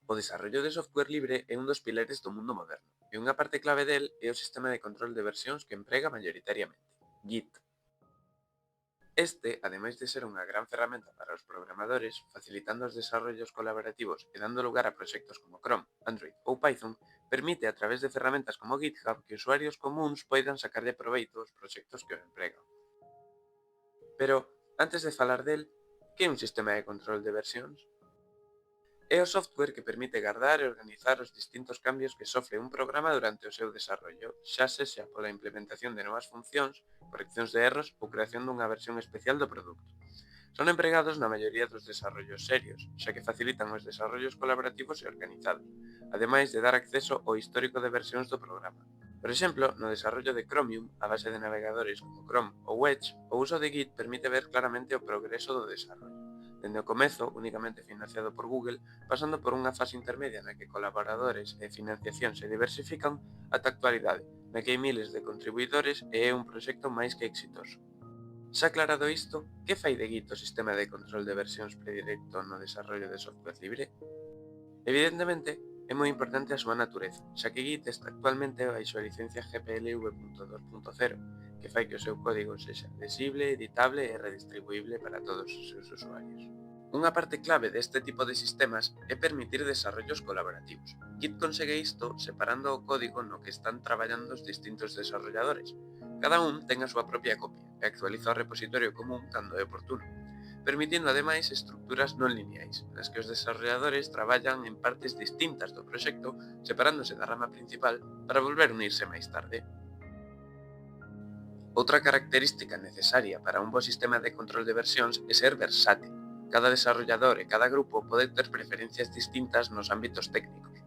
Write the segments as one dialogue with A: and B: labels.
A: O desarrollo de software libre é un dos pilares do mundo moderno, e unha parte clave del é o sistema de control de versións que emprega mayoritariamente, Git. Este, ademais de ser unha gran ferramenta para os programadores, facilitando os desarrollos colaborativos e dando lugar a proxectos como Chrome, Android ou Python, permite a través de ferramentas como GitHub que usuarios comuns poidan sacarlle proveito aos proxectos que o empregan. Pero, antes de falar del, que é un sistema de control de versións? É o software que permite guardar e organizar os distintos cambios que sofre un programa durante o seu desarrollo, xa sexa pola implementación de novas funcións, correccións de erros ou creación dunha versión especial do produto. Son empregados na maioría dos desarrollos serios, xa que facilitan os desarrollos colaborativos e organizados, ademais de dar acceso ao histórico de versións do programa. Por exemplo, no desarrollo de Chromium, a base de navegadores como Chrome ou Edge, o uso de Git permite ver claramente o progreso do desarrollo, dende o comezo, únicamente financiado por Google, pasando por unha fase intermedia na que colaboradores e financiación se diversifican ata a actualidade, na que hai miles de contribuidores e é un proxecto máis que exitoso. Xa aclarado isto, que fai de Git o sistema de control de versións predilecto no desarrollo de software libre? Evidentemente, é moi importante a súa natureza, xa que Git está actualmente baixo a licencia GPL v.2.0, que fai que o seu código sexa lesible, editable e redistribuible para todos os seus usuarios. Unha parte clave deste tipo de sistemas é permitir desarrollos colaborativos. Git consegue isto separando o código no que están traballando os distintos desarrolladores. Cada un ten a súa propia copia e actualiza o repositorio común cando é oportuno, permitindo ademais estructuras non lineais, nas que os desarrolladores traballan en partes distintas do proxecto, separándose da rama principal para volver unirse máis tarde. Outra característica necesaria para un bo sistema de control de versións é ser versátil. Cada desarrollador e cada grupo pode ter preferencias distintas nos ámbitos técnicos.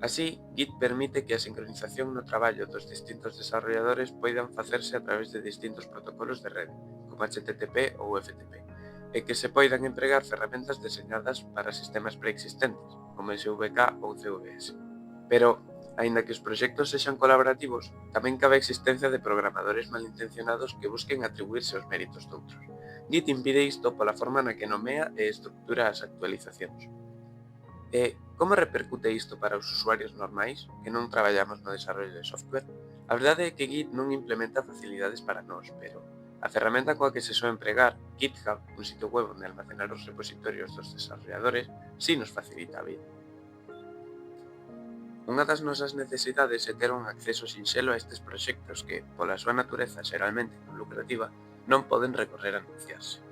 A: Así, Git permite que a sincronización no traballo dos distintos desarrolladores poidan facerse a través de distintos protocolos de rede, como HTTP ou FTP, e que se poidan empregar ferramentas deseñadas para sistemas preexistentes, como SVK ou CVS. Pero, aínda que os proxectos sexan colaborativos, tamén cabe a existencia de programadores malintencionados que busquen atribuirse os méritos doutros. Git impide isto pola forma na que nomea e estructura as actualizacións. E como repercute isto para os usuarios normais que non traballamos no desarrollo de software? A verdade é que Git non implementa facilidades para nós, pero a ferramenta coa que se soe empregar, GitHub, un sitio web onde almacenar os repositorios dos desarrolladores, si nos facilita a vida. Unha das nosas necesidades é ter un acceso sinxelo a estes proxectos que, pola súa natureza xeralmente non lucrativa, non poden recorrer a anunciarse.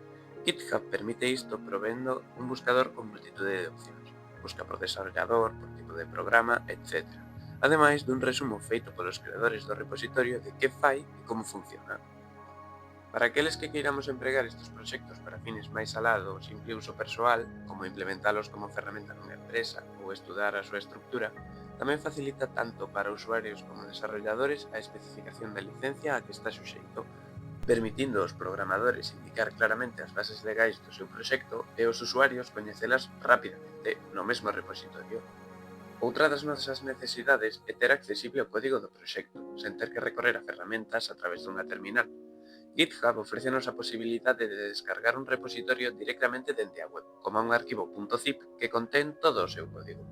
A: GitHub permite isto provendo un buscador con multitude de opcións. Busca por desarrollador, por tipo de programa, etc. Ademais dun resumo feito polos creadores do repositorio de que fai e como funciona. Para aqueles que queiramos empregar estes proxectos para fines máis alá do simple uso persoal, como implementalos como ferramenta nunha empresa ou estudar a súa estructura, tamén facilita tanto para usuarios como desarrolladores a especificación da licencia a que está suxeito, permitindo aos programadores indicar claramente as bases legais do seu proxecto e os usuarios coñecelas rapidamente no mesmo repositorio. Outra das nosas necesidades é ter accesible o código do proxecto, sen ter que recorrer a ferramentas a través dunha terminal. GitHub ofrécenos a posibilidade de descargar un repositorio directamente dende a web, como un arquivo .zip que contén todo o seu código.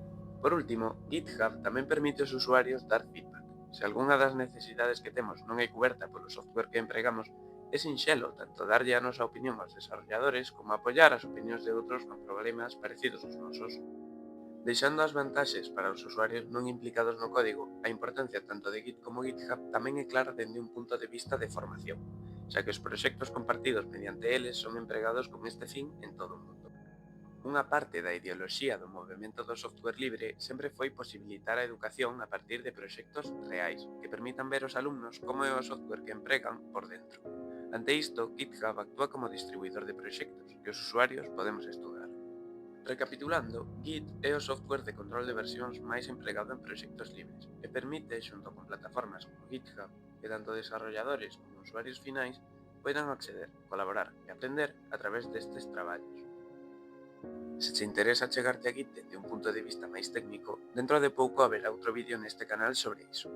A: Por último, GitHub tamén permite aos usuarios dar feedback. Se algunha das necesidades que temos non é coberta polo software que empregamos, é sinxelo tanto darlle a nosa opinión aos desarrolladores como apoiar as opinións de outros con problemas parecidos aos nosos. Deixando as vantaxes para os usuarios non implicados no código, a importancia tanto de Git como GitHub tamén é clara dende un punto de vista de formación, xa que os proxectos compartidos mediante eles son empregados con este fin en todo o mundo. Unha parte da ideoloxía do movimento do software libre sempre foi posibilitar a educación a partir de proxectos reais que permitan ver os alumnos como é o software que empregan por dentro. Ante isto, GitHub actúa como distribuidor de proxectos que os usuarios podemos estudar. Recapitulando, Git é o software de control de versións máis empregado en proxectos libres e permite, xunto con plataformas como GitHub, que tanto desarrolladores como usuarios finais poidan acceder, colaborar e aprender a través destes traballos. Se te interesa chegarte a Git dende un punto de vista máis técnico, dentro de pouco haberá outro vídeo neste canal sobre iso.